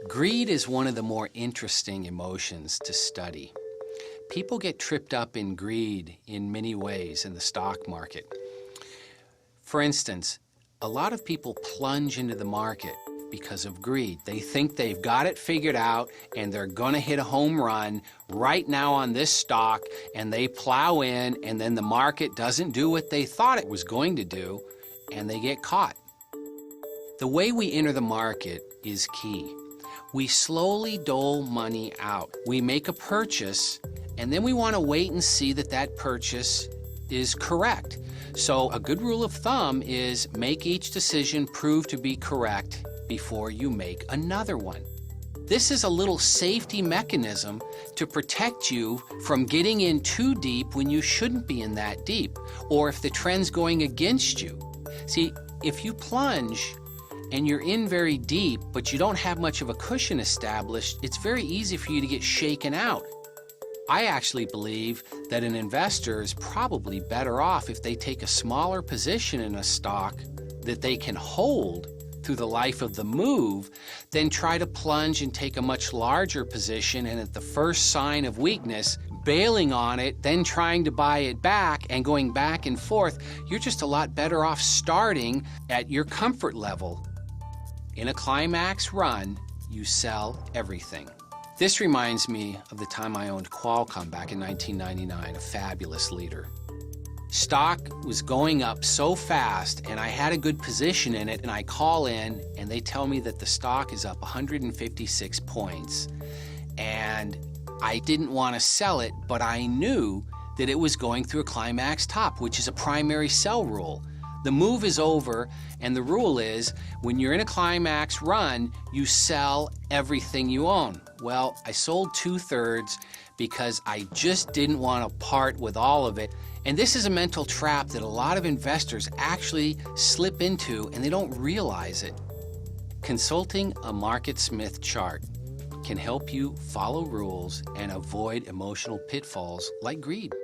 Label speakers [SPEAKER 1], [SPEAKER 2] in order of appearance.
[SPEAKER 1] Greed is one of the more interesting emotions to study. People get tripped up in greed in many ways in the stock market. For instance, a lot of people plunge into the market because of greed. They think they've got it figured out and they're gonna hit a home run right now on this stock, and they plow in, and then the market doesn't do what they thought it was going to do and they get caught. The way we enter the market is key. We slowly dole money out. We make a purchase, and then we want to wait and see that that purchase is correct. So a good rule of thumb is make each decision prove to be correct before you make another one. This is a little safety mechanism to protect you from getting in too deep when you shouldn't be in that deep, or if the trend's going against you. See, if you plunge and you're in very deep, but you don't have much of a cushion established, it's very easy for you to get shaken out. I actually believe that an investor is probably better off if they take a smaller position in a stock that they can hold through the life of the move than try to plunge and take a much larger position, and at the first sign of weakness, bailing on it, then trying to buy it back and going back and forth. You're just a lot better off starting at your comfort level. In a climax run, you sell everything. This reminds me of the time I owned Qualcomm back in 1999, a fabulous leader. Stock was going up so fast, and I had a good position in it, and I call in and they tell me that the stock is up 156 points. And I didn't want to sell it, but I knew that it was going through a climax top, which is a primary sell rule. The move is over, and the rule is when you're in a climax run, you sell everything you own. Well, I sold 2/3 because I just didn't want to part with all of it. And this is a mental trap that a lot of investors actually slip into, and they don't realize it. Consulting a MarketSmith chart can help you follow rules and avoid emotional pitfalls like greed.